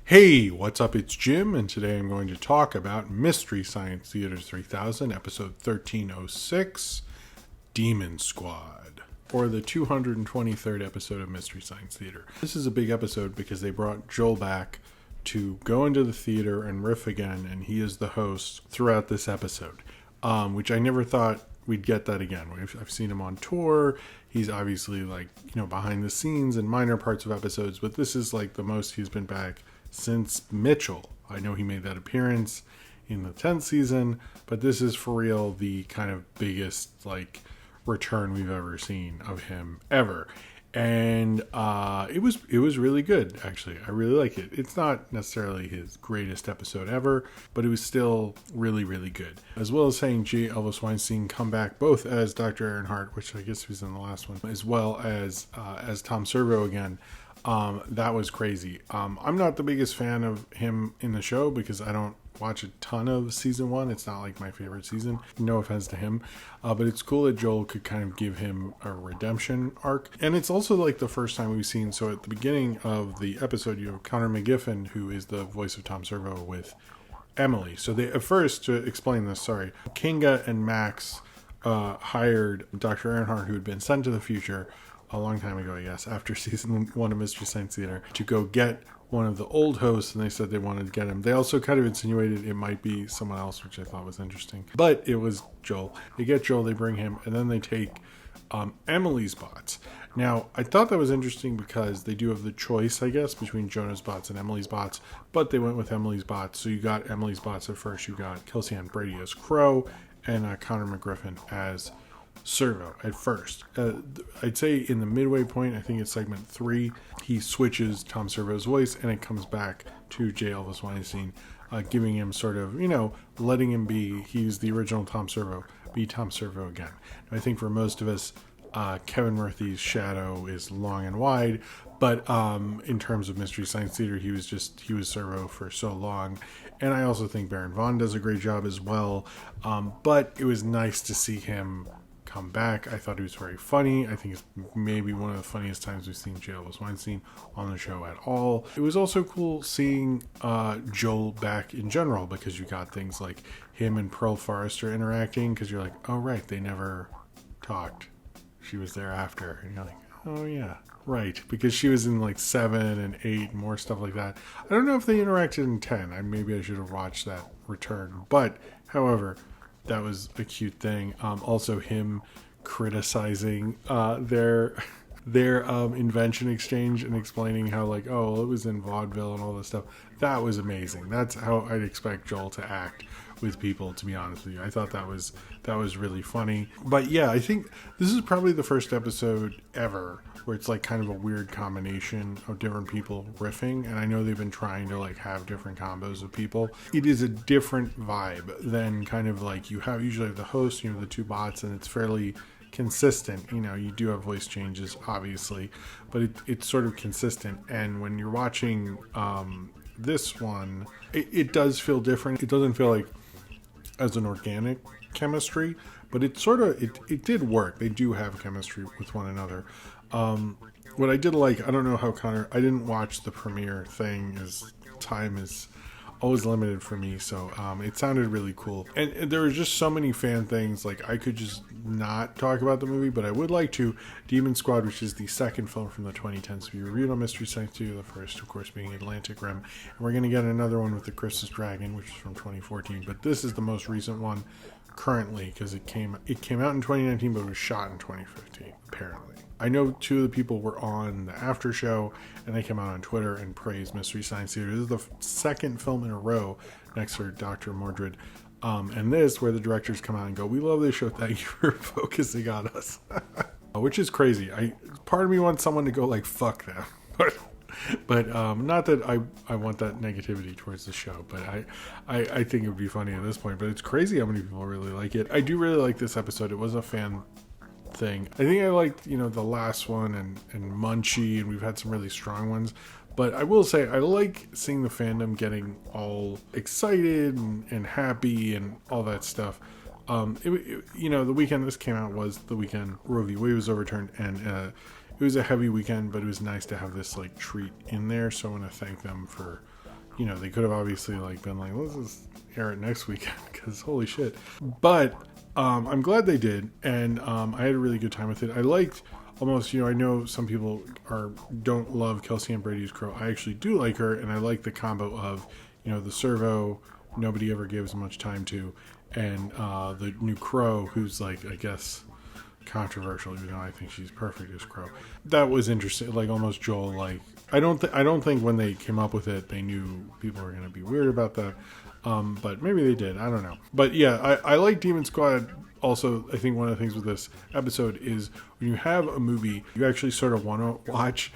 Hey, what's up? It's Jim, and today I'm going to talk about Mystery Science Theater 3000, episode 1306, Demon Squad, or the 223rd episode of Mystery Science Theater. This is a big episode because they brought Joel back to go into the theater and riff again, and he is the host throughout this episode, which I never thought we'd get that again. I've seen him on tour. He's obviously behind the scenes in minor parts of episodes, but this is like the most he's been back since Mitchell. I know he made that appearance in the 10th season, but this is for real the kind of biggest return we've ever seen of him ever. And it was really good, actually. I really like it. It's not necessarily his greatest episode ever, but it was still really, really good. As well as saying J. Elvis Weinstein come back both as Dr. Ehrenhardt, which I guess he was in the last one, as well as Tom Servo again. That was crazy. I'm not the biggest fan of him in the show because I don't watch a ton of season one. It's not like my favorite season. No offense to him. But it's cool that Joel could kind of give him a redemption arc. And it's also like the first time we've seen, so at the beginning of the episode, you have Connor McGiffin, who is the voice of Tom Servo, with Emily. So they, at first, to explain this, Kinga and Max hired Dr. Earnhardt, who had been sent to the future a long time ago, I guess, after season one of Mystery Science Theater, to go get one of the old hosts, and they said they wanted to get him. They also kind of insinuated it might be someone else, which I thought was interesting. But it was Joel. They get Joel, they bring him, and then they take Emily's bots. Now, I thought that was interesting because they do have the choice, I guess, between Jonah's bots and Emily's bots, but they went with Emily's bots. So you got Emily's bots at first. You got Kelsey Ann Brady as Crow and Connor McGriffin as Servo at first. I'd say in the midway point, I think it's segment 3, he switches Tom Servo's voice and it comes back to J. Elvis Weinstein, giving him sort of, letting him be, he's the original Tom Servo, be Tom Servo again. And I think for most of us, Kevin Murphy's shadow is long and wide, but in terms of Mystery Science Theater, he was Servo for so long. And I also think Baron Vaughn does a great job as well. But it was nice to see him come back. I thought he was very funny. I think it's maybe one of the funniest times we've seen J. Elvis Weinstein on the show at all. It was also cool seeing Joel back in general, because you got things like him and Pearl Forrester interacting, because you're like, oh right, they never talked. She was there after, and you're like, oh yeah, right, because she was in 7 and 8 and more stuff like that. I don't know if they interacted in 10. Maybe I should have watched that return, but however, that was a cute thing. Also, him criticizing their invention exchange and explaining how it was in vaudeville and all this stuff. That was amazing. That's how I'd expect Joel to act with people, to be honest with you. I thought that was really funny. But yeah, I think this is probably the first episode ever where it's kind of a weird combination of different people riffing. And I know they've been trying to have different combos of people. It is a different vibe than kind of you have usually the host, the two bots, and it's fairly consistent. You do have voice changes, obviously, but it's sort of consistent. And when you're watching this one, it does feel different. It doesn't feel as an organic chemistry, but it did work. They do have chemistry with one another. What I did I don't know how Connor, I didn't watch the premiere thing, as time is always limited for me, so it sounded really cool. And there were just so many fan things, I could just not talk about the movie, but I would like to. Demon Squad, which is the second film from the 2010s to be reviewed on Mystery Science Theater, the first of course being Atlantic Rim, and we're going to get another one with the Christmas Dragon, which is from 2014, but this is the most recent one currently, because it came out in 2019, but it was shot in 2015 apparently. I know two of the people were on the after show, and they came out on Twitter and praised Mystery Science Theater. This is the second film in a row next to Dr. Mordred. And this, where the directors come out and go, we love this show, thank you for focusing on us. Which is crazy. Part of me wants someone to go fuck them. But not that I want that negativity towards the show, but I think it would be funny at this point. But it's crazy how many people really like it. I do really like this episode. It was a fan thing. I think I liked, the last one and Munchie, and we've had some really strong ones. But I will say, I like seeing the fandom getting all excited and happy and all that stuff. The weekend this came out was the weekend Roe v. Wade was overturned, and it was a heavy weekend, but it was nice to have this treat in there. So I want to thank them for they could have obviously like been like, let's just air it next weekend because holy shit. But I'm glad they did, and I had a really good time with it. I liked almost, I know some people don't love Kelsey Ann Brady's Crow. I actually do like her, and I like the combo of, the servo nobody ever gives much time to, and the new Crow, who's like, I guess, controversial, even though I think she's perfect as Crow. That was interesting. Like almost Joel. Like I don't think when they came up with it, they knew people were going to be weird about that. But maybe they did. I don't know. But yeah, I like Demon Squad. Also, I think one of the things with this episode is when you have a movie you actually sort of want to watch.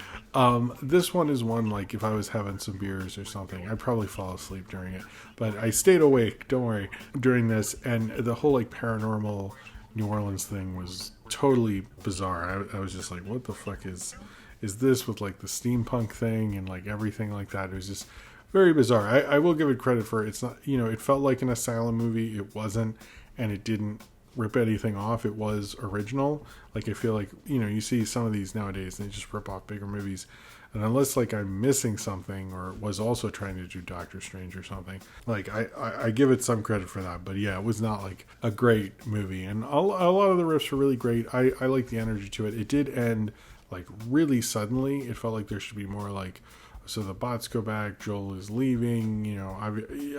This one is one, like, if I was having some beers or something, I'd probably fall asleep during it. But I stayed awake, don't worry, during this. And the whole, like, paranormal New Orleans thing was totally bizarre. I was just like, what the fuck is this with, like, the steampunk thing and, like, everything like that. It was just very bizarre. I will give it credit for it. It's not, it felt like an asylum movie. It wasn't, and it didn't rip anything off. It was original. Like, I feel like, you see some of these nowadays and they just rip off bigger movies, and unless like I'm missing something or was also trying to do Doctor Strange or something, like I give it some credit for that. But yeah, it was not like a great movie, and a lot of the riffs were really great. I like the energy to it. It did end like really suddenly. It felt like there should be more, like, so the bots go back, Joel is leaving,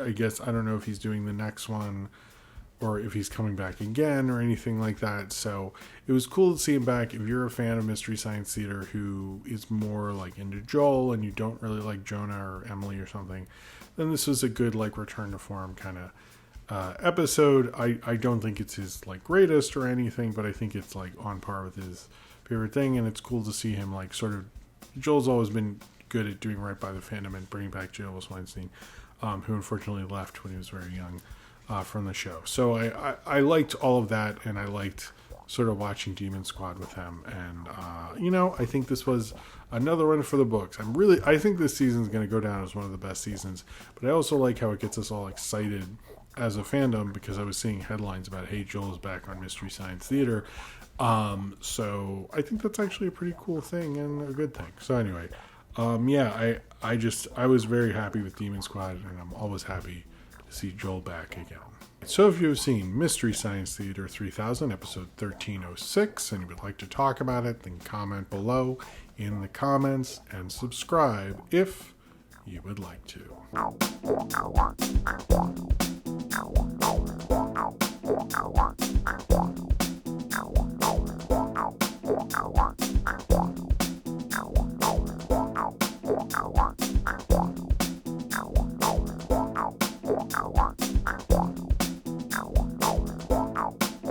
I guess, I don't know if he's doing the next one or if he's coming back again or anything like that. So it was cool to see him back. If you're a fan of Mystery Science Theater who is more like into Joel and you don't really like Jonah or Emily or something, then this was a good, like, return to form kind of episode. I don't think it's his, like, greatest or anything, but I think it's, like, on par with his favorite thing, and it's cool to see him, like, sort of, Joel's always been good at doing right by the fandom and bringing back J. Ellis Weinstein, who unfortunately left when he was very young from the show. So I liked all of that, and I liked sort of watching Demon Squad with him. And, I think this was another one for the books. I think this season's going to go down as one of the best seasons, but I also like how it gets us all excited as a fandom, because I was seeing headlines about, hey, Joel's back on Mystery Science Theater. So I think that's actually a pretty cool thing and a good thing. So anyway, I was very happy with Demon Squad, and I'm always happy to see Joel back again. So if you have seen Mystery Science Theater 3000, episode 1306, and you would like to talk about it, then comment below in the comments and subscribe if you would like to.